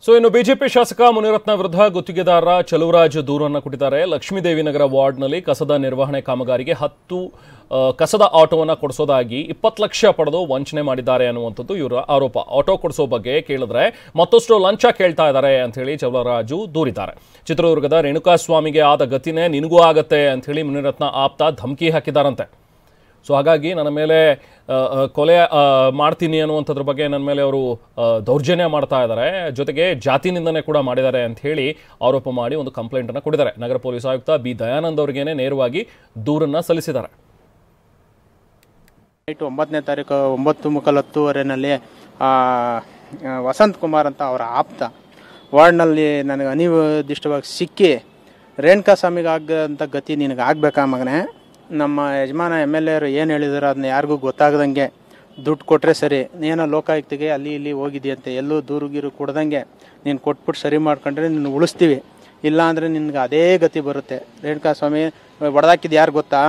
So ಇನ್ನು BJP ಶಾಸಕ ಮುನಿರತ್ನ ವಿರುದ್ಧ ಗುತ್ತಿಗೆದಾರ ಚಲುವರಾಜ್ ದೂರನ್ನು ಕೊಟ್ಟಿದ್ದಾರೆ. ಲಕ್ಷ್ಮೀದೇವಿ ನಗರ ವಾರ್ಡ್ನಲ್ಲಿ ಕಸದ ನಿರ್ವಹಣೆ ಕಾಮಗಾರಿಗೆ 10 ಕಸದ ಆಟೋವನ್ನು ಕೊಡಿಸೋದಾಗಿ 20 ಲಕ್ಷ ಪಡೆದು ವಂಚನೆ ಮಾಡಿದ್ದಾರೆ ಅನ್ನುವಂಥದ್ದು ಇವರ ಆರೋಪ. ಆಟೋ ಕೊಡಿಸೋ ಬಗ್ಗೆ ಕೇಳಿದ್ರೆ ಮತ್ತಷ್ಟು ಲಂಚ ಕೇಳ್ತಾ ಇದ್ದಾರೆ ಅಂತ ಹೇಳಿ ಚಲುವರಾಜು ದೂರಿದ್ದಾರೆ. ಚಿತ್ರದುರ್ಗದ ರೇಣುಕಾಸ್ವಾಮಿಗೆ ಆದ ಗತಿನೇ ನಿನಗೂ ಆಗತ್ತೆ ಅಂತ ಹೇಳಿ ಮುನಿರತ್ನ ಆಪ್ತ ಧಮಕಿ ಹಾಕಿದ್ದಾರಂತೆ. ಸೊ ಹಾಗಾಗಿ ನನ್ನ ಮೇಲೆ ಕೊಲೆ ಮಾಡ್ತೀನಿ ಅನ್ನುವಂಥದ್ರ ಬಗ್ಗೆ ನನ್ನ ಮೇಲೆ ಅವರು ದೌರ್ಜನ್ಯ ಮಾಡ್ತಾ ಇದ್ದಾರೆ, ಜೊತೆಗೆ ಜಾತಿ ನಿಂದನೆ ಕೂಡ ಮಾಡಿದ್ದಾರೆ ಅಂತ ಹೇಳಿ ಆರೋಪ ಮಾಡಿ ಒಂದು ಕಂಪ್ಲೇಂಟನ್ನು ಕೊಟ್ಟಿದ್ದಾರೆ. ನಗರ ಪೊಲೀಸ್ ಆಯುಕ್ತ ಬಿ ದಯಾನಂದ್ ಅವರಿಗೇನೆ ನೇರವಾಗಿ ದೂರನ್ನು ಸಲ್ಲಿಸಿದ್ದಾರೆ. 9ನೇ ತಾರೀಕು 9:10 ವಸಂತ್ ಕುಮಾರ್ ಅಂತ ಅವರ ಆಪ್ತ ವಾರ್ಡ್ನಲ್ಲಿ ನನಗೆ ಅನಿರ್ದಿಷ್ಟವಾಗಿ ಸಿಕ್ಕಿ, ರೇಣುಕಾಸ್ವಾಮಿಗೆ ಆಗಂಥ ಗತಿ ನಿನಗೆ ಆಗಬೇಕಾ ಮಗನೇ, ನಮ್ಮ ಯಜಮಾನ MLA ಅವರು ಏನು ಹೇಳಿದಾರೋ ಅದನ್ನ ಯಾರಿಗೂ ಗೊತ್ತಾಗದಂಗೆ ದುಡ್ಡು ಕೊಟ್ಟರೆ ಸರಿ, ಏನೋ ಲೋಕಾಯುಕ್ತಿಗೆ ಅಲ್ಲಿ ಇಲ್ಲಿ ಹೋಗಿದೆಯಂತೆ, ಎಲ್ಲೂ ದೂರುಗಿರು ಕೊಡ್ದಂಗೆ ನೀನು ಕೊಟ್ಬಿಟ್ಟು ಸರಿ ಮಾಡ್ಕೊಂಡ್ರೆ ನಿನ್ನ ಉಳಿಸ್ತೀವಿ, ಇಲ್ಲ ಅಂದರೆ ನಿನ್ಗೆ ಅದೇ ಗತಿ ಬರುತ್ತೆ. ರೇಣುಕಾಸ್ವಾಮಿ ಹೊಡೆದಾಕಿದ್ದು ಯಾರು ಗೊತ್ತಾ,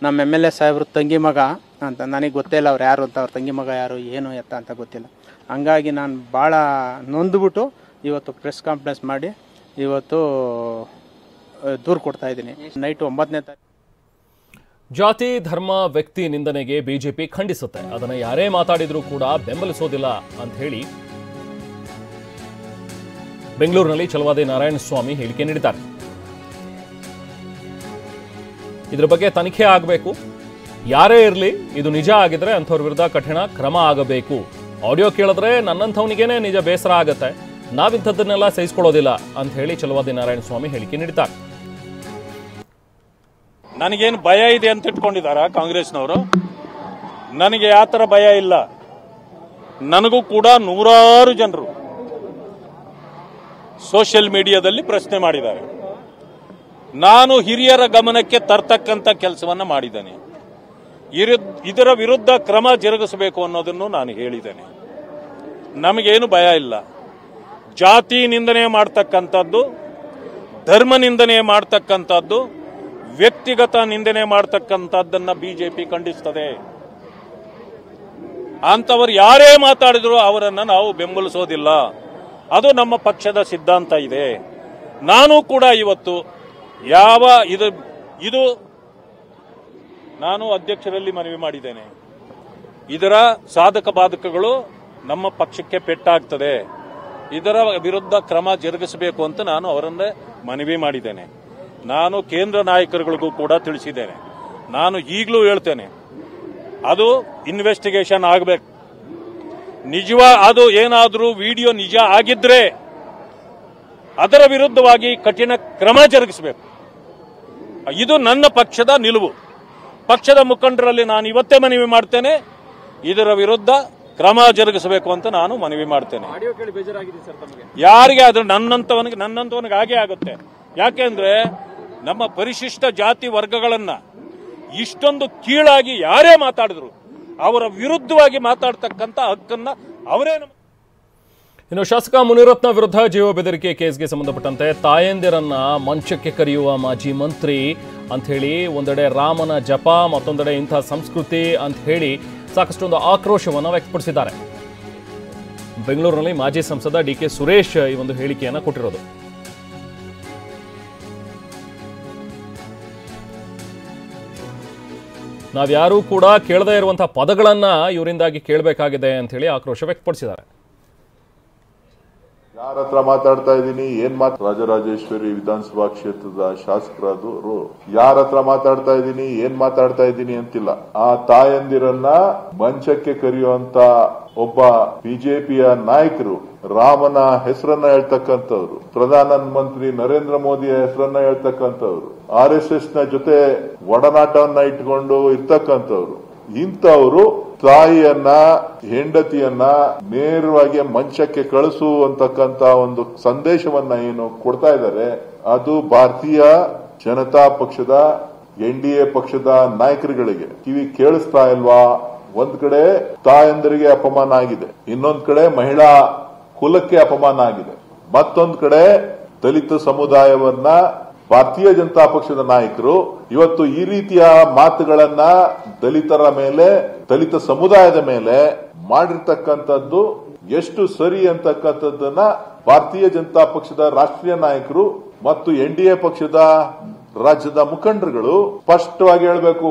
ನಮ್ಮ MLA ಸಾಹೇಬ್ರ ತಂಗಿ ಮಗ ಅಂತ. ನನಗೆ ಗೊತ್ತೇ ಇಲ್ಲ ಅವ್ರು ಯಾರು ಅಂತ, ಅವ್ರ ತಂಗಿ ಮಗ ಯಾರು ಏನು ಎತ್ತ ಅಂತ ಗೊತ್ತಿಲ್ಲ. ಹಂಗಾಗಿ ನಾನು ಭಾಳ ನೊಂದ್ಬಿಟ್ಟು ಇವತ್ತು ಪ್ರೆಸ್ ಕಾನ್ಫರೆನ್ಸ್ ಮಾಡಿ ಇವತ್ತು ದೂರು ಕೊಡ್ತಾಯಿದ್ದೀನಿ. ನೈಟು 9ನೇ ತಾರೀಕು ಜಾತಿ ಧರ್ಮ ವ್ಯಕ್ತಿ ನಿಂದನೆಗೆ ಬಿಜೆಪಿ ಖಂಡಿಸುತ್ತೆ, ಅದನ್ನು ಯಾರೇ ಮಾತಾಡಿದ್ರೂ ಕೂಡ ಬೆಂಬಲಿಸೋದಿಲ್ಲ ಅಂತ ಹೇಳಿ ಬೆಂಗಳೂರಿನಲ್ಲಿ ಛಲವಾದಿ ನಾರಾಯಣಸ್ವಾಮಿ ಹೇಳಿಕೆ ನೀಡಿದ್ದಾರೆ. ಇದರ ಬಗ್ಗೆ ತನಿಖೆ ಆಗಬೇಕು, ಯಾರೇ ಇರಲಿ ಇದು ನಿಜ ಆಗಿದ್ರೆ ಅಂಥವ್ರ ವಿರುದ್ಧ ಕಠಿಣ ಕ್ರಮ ಆಗಬೇಕು. ಆಡಿಯೋ ಕೇಳಿದ್ರೆ ನನ್ನಂಥವನಿಗೇನೆ ನಿಜ ಬೇಸರ ಆಗತ್ತೆ, ನಾವಿಂಥದ್ದನ್ನೆಲ್ಲ ಸಹಿಸ್ಕೊಳ್ಳೋದಿಲ್ಲ ಅಂತ ಹೇಳಿ ಛಲವಾದಿ ನಾರಾಯಣಸ್ವಾಮಿ ಹೇಳಿಕೆ ನೀಡಿದ್ದಾರೆ. ನನಗೇನು ಭಯ ಇದೆ ಅಂತ ಇಟ್ಕೊಂಡಿದ್ದಾರ ಕಾಂಗ್ರೆಸ್ನವರು? ನನಗೆ ಯಾವ ಥರ ಭಯ ಇಲ್ಲ. ನನಗೂ ಕೂಡ ನೂರಾರು ಜನರು ಸೋಷಿಯಲ್ ಮೀಡಿಯಾದಲ್ಲಿ ಪ್ರಶ್ನೆ ಮಾಡಿದ್ದಾರೆ. ನಾನು ಹಿರಿಯರ ಗಮನಕ್ಕೆ ತರ್ತಕ್ಕಂಥ ಕೆಲಸವನ್ನ ಮಾಡಿದ್ದೇನೆ. ಇದರ ವಿರುದ್ಧ ಕ್ರಮ ಜರುಗಿಸಬೇಕು ಅನ್ನೋದನ್ನು ನಾನು ಹೇಳಿದ್ದೇನೆ. ನಮಗೇನು ಭಯ ಇಲ್ಲ. ಜಾತಿ ನಿಂದನೆ ಮಾಡ್ತಕ್ಕಂಥದ್ದು, ಧರ್ಮ ನಿಂದನೆ ಮಾಡ್ತಕ್ಕಂಥದ್ದು, ವ್ಯಕ್ತಿಗತ ನಿಂದನೆ ಮಾಡ್ತಕ್ಕಂಥದ್ದನ್ನ ಬಿಜೆಪಿ ಖಂಡಿಸ್ತದೆ. ಅಂತವರು ಯಾರೇ ಮಾತಾಡಿದ್ರು ಅವರನ್ನ ನಾವು ಬೆಂಬಲಿಸೋದಿಲ್ಲ. ಅದು ನಮ್ಮ ಪಕ್ಷದ ಸಿದ್ಧಾಂತ ಇದೆ. ನಾನು ಕೂಡ ಇವತ್ತು ಇದು ನಾನು ಅಧ್ಯಕ್ಷರಲ್ಲಿ ಮನವಿ ಮಾಡಿದ್ದೇನೆ. ಇದರ ಸಾಧಕ ಬಾಧಕಗಳು ನಮ್ಮ ಪಕ್ಷಕ್ಕೆ ಪೆಟ್ಟಾಗ್ತದೆ, ಇದರ ವಿರುದ್ಧ ಕ್ರಮ ಜರುಗಿಸಬೇಕು ಅಂತ ನಾನು ಅವರನ್ನೇ ಮನವಿ ಮಾಡಿದ್ದೇನೆ. ನಾನು ಕೇಂದ್ರ ನಾಯಕರುಗಳಿಗೂ ಕೂಡ ತಿಳಿಸಿದ್ದೇನೆ. ನಾನು ಈಗಲೂ ಹೇಳ್ತೇನೆ, ಅದು ಇನ್ವೆಸ್ಟಿಗೇಷನ್ ಆಗಬೇಕು. ಅದು ಏನಾದರೂ ವಿಡಿಯೋ ನಿಜ ಆಗಿದ್ರೆ ಅದರ ವಿರುದ್ಧವಾಗಿ ಕಠಿಣ ಕ್ರಮ ಜರುಗಿಸಬೇಕು. ಇದು ನನ್ನ ಪಕ್ಷದ ನಿಲುವು. ಪಕ್ಷದ ಮುಖಂಡರಲ್ಲಿ ನಾನು ಇವತ್ತೇ ಮನವಿ ಮಾಡ್ತೇನೆ, ಇದರ ವಿರುದ್ಧ ಕ್ರಮ ಜರುಗಿಸಬೇಕು ಅಂತ ನಾನು ಮನವಿ ಮಾಡ್ತೇನೆ. ಯಾರಿಗೆ ಆದ್ರೂ ನನ್ನಂತವನಿಗೆ ಹಾಗೆ ಆಗುತ್ತೆ. ಯಾಕೆಂದ್ರೆ ನಮ್ಮ ಪರಿಶಿಷ್ಟ ಜಾತಿ ವರ್ಗಗಳನ್ನ ಇಷ್ಟೊಂದು ಕೀಳಾಗಿ ಯಾರೇ ಮಾತಾಡಿದ್ರು ಅವರ ವಿರುದ್ಧವಾಗಿ ಮಾತಾಡ್ತಕ್ಕಂಥ ಹಕ್ಕನ್ನ ಅವರೇ. ಇನ್ನು ಶಾಸಕ ಮುನಿರತ್ನ ವಿರುದ್ಧ ಜೀವ ಬೆದರಿಕೆ ಕೇಸ್ಗೆ ಸಂಬಂಧಪಟ್ಟಂತೆ ತಾಯಂದಿರನ್ನ ಮಂಚಕ್ಕೆ ಕರೆಯುವ ಮಾಜಿ ಮಂತ್ರಿ ಅಂತ ಹೇಳಿ ಒಂದೆಡೆ ರಾಮನ ಜಪ, ಮತ್ತೊಂದೆಡೆ ಇಂಥ ಸಂಸ್ಕೃತಿ ಅಂತ ಹೇಳಿ ಸಾಕಷ್ಟೊಂದು ಆಕ್ರೋಶವನ್ನು ವ್ಯಕ್ತಪಡಿಸಿದ್ದಾರೆ. ಬೆಂಗಳೂರಿನಲ್ಲಿ ಮಾಜಿ ಸಂಸದ DK ಸುರೇಶ್ ಈ ಒಂದು ಹೇಳಿಕೆಯನ್ನು ಕೊಟ್ಟಿರೋದು. ನಾವ್ಯಾರೂ ಕೂಡ ಕೇಳದೇ ಇರುವಂತಹ ಪದಗಳನ್ನ ಇವರಿಂದಾಗಿ ಕೇಳಬೇಕಾಗಿದೆ ಅಂತ ಹೇಳಿ ಆಕ್ರೋಶ ವ್ಯಕ್ತಪಡಿಸಿದ್ದಾರೆ. ಯಾರ ಹತ್ರ ಮಾತಾಡ್ತಾ ಇದ್ದೀನಿ, ಏನ್ ರಾಜರಾಜೇಶ್ವರಿ ವಿಧಾನಸಭಾ ಕ್ಷೇತ್ರದ ಶಾಸಕರಾದವರು ಯಾರ ಹತ್ರ ಮಾತಾಡ್ತಾ ಇದ್ದೀನಿ, ಏನ್ ಮಾತಾಡ್ತಾ ಇದ್ದೀನಿ ಅಂತಿಲ್ಲ. ಆ ತಾಯಂದಿರನ್ನ ಮಂಚಕ್ಕೆ ಕರೆಯುವಂತ ಒಬ್ಬ ಬಿಜೆಪಿಯ ನಾಯಕರು ರಾಮನ ಹೆಸರನ್ನ ಹೇಳ್ತಕ್ಕಂಥವ್ರು, ಪ್ರಧಾನ ಮಂತ್ರಿ ನರೇಂದ್ರ ಮೋದಿಯ ಹೆಸರನ್ನ ಹೇಳ್ತಕ್ಕಂಥವ್ರು, RSS ನ ಜೊತೆ ಒಡನಾಟವನ್ನ ಇಟ್ಕೊಂಡು ಇರ್ತಕ್ಕಂಥವ್ರು, ಇಂಥವರು ತಾಯಿಯನ್ನ ಹೆಂಡತಿಯನ್ನ ನೇರವಾಗಿ ಮಂಚಕ್ಕೆ ಕಳಿಸುವಂತಕ್ಕಂತ ಒಂದು ಸಂದೇಶವನ್ನ ಏನು ಕೊಡ್ತಾ ಇದ್ದಾರೆ, ಅದು ಭಾರತೀಯ ಜನತಾ ಪಕ್ಷದ NDA ಪಕ್ಷದ ನಾಯಕರುಗಳಿಗೆ ಕಿವಿ ಕೇಳಿಸ್ತಾ ಇಲ್ವಾ? ಒಂದ್ ಕಡೆ ತಾಯಂದರಿಗೆ ಅಪಮಾನ ಆಗಿದೆ, ಇನ್ನೊಂದ್ ಕಡೆ ಮಹಿಳಾ ಕುಲಕ್ಕೆ ಅಪಮಾನ ಆಗಿದೆ, ಮತ್ತೊಂದ್ ಕಡೆ ದಲಿತ ಸಮುದಾಯವನ್ನ ಭಾರತೀಯ ಜನತಾ ಪಕ್ಷದ ನಾಯಕರು ಇವತ್ತು ಈ ರೀತಿಯ ಮಾತುಗಳನ್ನ ದಲಿತರ ಮೇಲೆ, ದಲಿತ ಸಮುದಾಯದ ಮೇಲೆ ಮಾಡಿರ್ತಕ್ಕಂಥದ್ದು ಎಷ್ಟು ಸರಿ ಅಂತಕ್ಕಂಥದ್ದನ್ನ ಭಾರತೀಯ ಜನತಾ ಪಕ್ಷದ ರಾಷ್ಟ್ರೀಯ ನಾಯಕರು ಮತ್ತು NDA ಪಕ್ಷದ ರಾಜ್ಯದ ಮುಖಂಡರುಗಳು ಸ್ಪಷ್ಟವಾಗಿ ಹೇಳಬೇಕು.